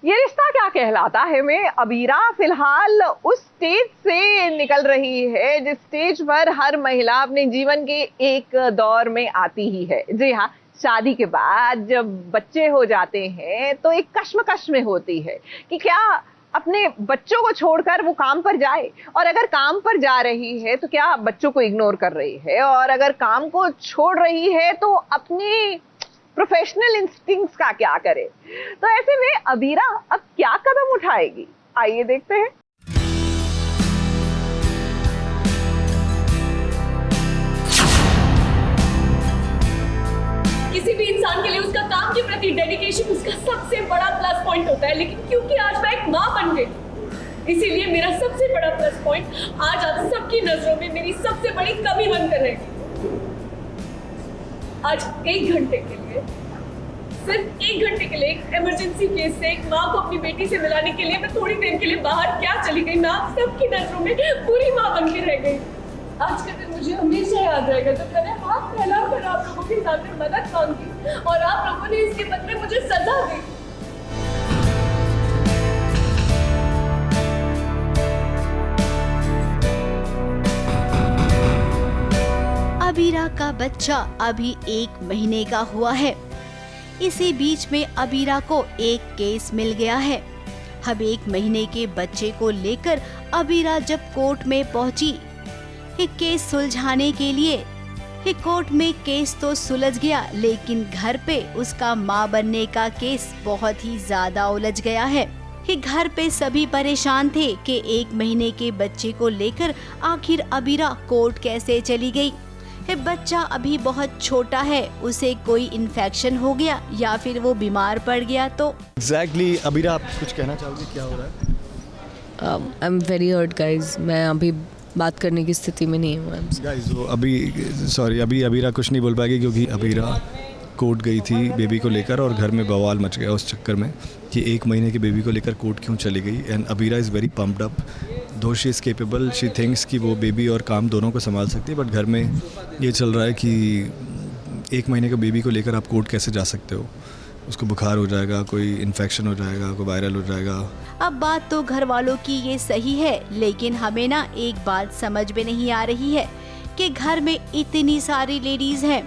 ये रिश्ता क्या कहलाता है में अबीरा फिलहाल उस स्टेज से निकल रही है जिस स्टेज पर हर महिला अपने जीवन के एक दौर में आती ही है। जी हाँ, शादी के बाद जब बच्चे हो जाते हैं तो एक कश्मकश में होती है कि क्या अपने बच्चों को छोड़कर वो काम पर जाए, और अगर काम पर जा रही है तो क्या बच्चों को इग्नोर कर रही है, और अगर काम को छोड़ रही है तो अपनी प्रोफेशनल इंस्टिंक्ट्स का क्या करे। तो ऐसे में अबीरा अब क्या कदम उठाएगी, आइए देखते हैं। किसी भी इंसान के लिए उसका काम के प्रति डेडिकेशन उसका सबसे बड़ा प्लस पॉइंट होता है, लेकिन क्योंकि आज मैं एक माँ बन गई, इसीलिए मेरा सबसे बड़ा प्लस पॉइंट आज आप सबकी नजरों में मेरी सबसे बड़ी कमी बनकर रहेगी। आज 1 घंटे के लिए, सिर्फ 1 घंटे के लिए एक इमरजेंसी केस से एक माँ को अपनी बेटी से मिलाने के लिए मैं थोड़ी देर के लिए बाहर क्या चली गई, मैं आप सबकी नजरों में पूरी माँ बन के रह गई। आज का दिन मुझे हमेशा याद रहेगा जब मैंने हाथ फैलाकर आप लोगों के सामने मदद मांगी और आप लोगों ने इसके बदले मुझे सजा दी। अबीरा का बच्चा अभी 1 महीने का हुआ है। इसी बीच में अबीरा को एक केस मिल गया है। अब 1 महीने के बच्चे को लेकर अबीरा जब कोर्ट में पहुंची, ये केस सुलझाने के लिए, ये कोर्ट में केस तो सुलझ गया, लेकिन घर पे उसका माँ बनने का केस बहुत ही ज्यादा उलझ गया है। ये घर पे सभी परेशान थे कि 1 महीने के बच्चे को लेकर आखिर अबीरा कोर्ट कैसे चली गई। ये बच्चा अभी बहुत छोटा है, उसे कोई इन्फेक्शन हो गया या फिर वो बीमार पड़ गया तो एग्जैक्टली अबीरा, आप कुछ कहना चाहोगे, क्या हो रहा है? I am very hurt guys, मैं अभी बात करने की स्थिति में नहीं हूँ गाइज। वो अभी अबीरा कुछ नहीं बोल पाएगी क्योंकि अबीरा कोर्ट गई थी बेबी को लेकर और घर में बवाल मच गया उस चक्कर में कि 1 महीने के बेबी को लेकर कोर्ट क्यों चली गई। And Abira is very pumped up, though she is capable, she thinks कि वो बेबी और काम दोनों को संभाल सकती है, बट घर में ये चल रहा है कि 1 महीने के बेबी को लेकर आप कोर्ट कैसे जा सकते हो, उसको बुखार हो जाएगा, कोई इन्फेक्शन हो जाएगा, कोई वायरल हो जाएगा। अब बात तो घर वालों की ये सही है, लेकिन हमें ना एक बात समझ में नहीं आ रही है कि घर में इतनी सारी लेडीज हैं।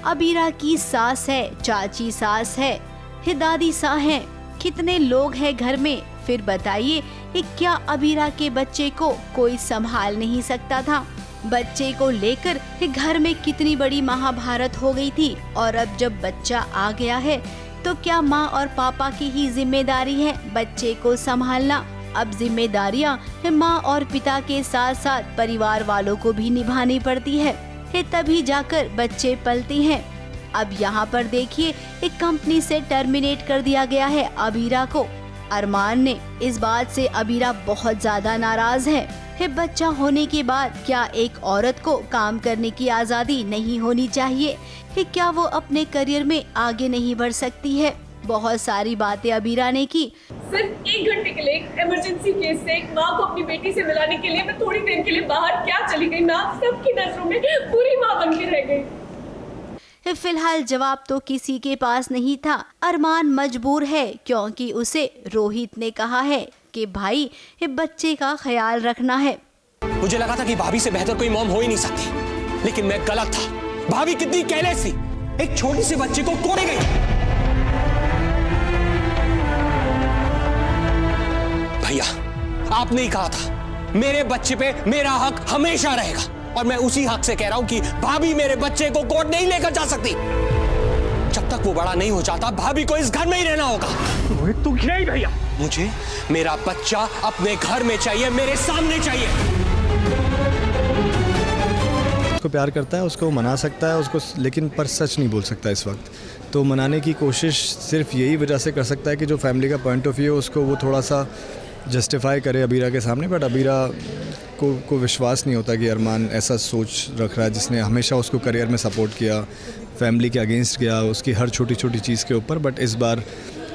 अबीरा की सास है, चाची सास है, फिर दादी सा है, कितने लोग हैं घर में। फिर बताइए कि क्या अबीरा के बच्चे को कोई संभाल नहीं सकता था। बच्चे को लेकर घर में कितनी बड़ी महाभारत हो गई थी, और अब जब बच्चा आ गया है तो क्या माँ और पापा की ही जिम्मेदारी है बच्चे को संभालना। अब जिम्मेदारियाँ माँ और पिता के साथ साथ परिवार वालों को भी निभानी पड़ती है, तभी जाकर बच्चे पलते हैं। अब यहाँ पर देखिए, एक कंपनी से टर्मिनेट कर दिया गया है अबीरा को। अरमान ने इस बात से अबीरा बहुत ज्यादा नाराज है। बच्चा होने के बाद क्या एक औरत को काम करने की आजादी नहीं होनी चाहिए? क्या वो अपने करियर में आगे नहीं बढ़ सकती है? बहुत सारी बातें अबीरा ने की। सिर्फ 1 घंटे के लिए एक इमरजेंसी केस से एक माँ को अपनी बेटी से मिलाने के लिए मैं थोड़ी देर के लिए बाहर क्या चली गई, मैं आप सबकी नजरों में पूरी माँ बन के रह गई। फिलहाल जवाब तो किसी के पास नहीं था। अरमान मजबूर है क्योंकि उसे रोहित ने कहा है कि भाई ये बच्चे का ख्याल रखना है। मुझे लगा था कि भाभी से बेहतर कोई मॉम हो ही नहीं सकती, लेकिन मैं गलत था। भाभी कितनी केयरलेस थी, एक छोटी सी बच्चे को कोड़े गई। भैया, आपने ही कहा था मेरे बच्चे पे मेरा हक हमेशा रहेगा, और मैं उसी हक से कह रहा हूं कि भाभी मेरे बच्चे को कोर्ट नहीं लेकर जा सकती। जब तक वो बड़ा नहीं हो जाता, भाभी को इस घर में ही रहना होगा। रोहित, तू नहीं भैया, मुझे मेरा बच्चा अपने घर में चाहिए, मेरे सामने चाहिए। उसको प्यार करता है, उसको मना सकता है उसको, लेकिन पर सच नहीं बोल सकता इस वक्त। तो मनाने की कोशिश सिर्फ यही वजह से कर सकता है कि जो फैमिली का पॉइंट ऑफ व्यू है उसको वो थोड़ा सा जस्टिफाई करे अबीरा के सामने। बट अबीरा को विश्वास नहीं होता कि अरमान ऐसा सोच रख रहा है, जिसने हमेशा उसको करियर में सपोर्ट किया, फैमिली के अगेंस्ट किया, उसकी हर छोटी छोटी चीज़ के ऊपर। बट इस बार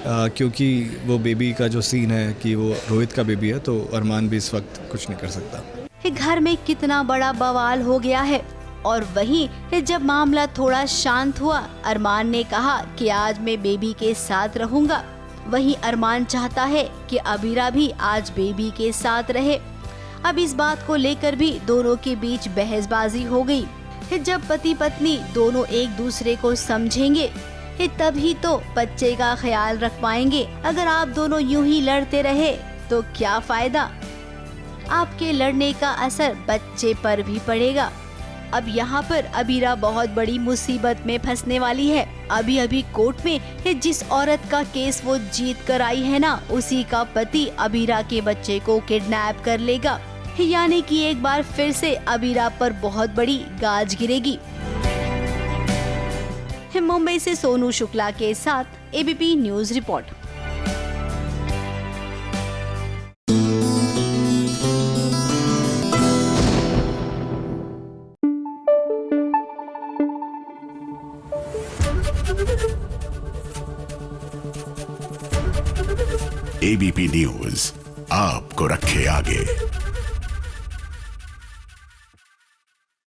क्योंकि वो बेबी का जो सीन है कि वो रोहित का बेबी है, तो अरमान भी इस वक्त कुछ नहीं कर सकता। घर में कितना बड़ा बवाल हो गया है, और वहीं जब मामला थोड़ा शांत हुआ, अरमान ने कहा कि आज मैं बेबी के साथ रहूंगा। वहीं अरमान चाहता है कि अबीरा भी आज बेबी के साथ रहे। अब इस बात को लेकर भी दोनों के बीच बहसबाजी हो गई। जब पति पत्नी दोनों एक दूसरे को समझेंगे तभी तो बच्चे का ख्याल रख पाएंगे। अगर आप दोनों यूं ही लड़ते रहे तो क्या फायदा। आपके लड़ने का असर बच्चे पर भी पड़ेगा। अब यहाँ पर अबीरा बहुत बड़ी मुसीबत में फंसने वाली है। अभी कोर्ट में जिस औरत का केस वो जीत कर आई है ना, उसी का पति अबीरा के बच्चे को किडनैप कर लेगा। यानी कि एक बार फिर से अबीरा पर बहुत बड़ी गाज गिरेगी। मुंबई से सोनू शुक्ला के साथ ABP news report. ABP news आपको रखे आगे।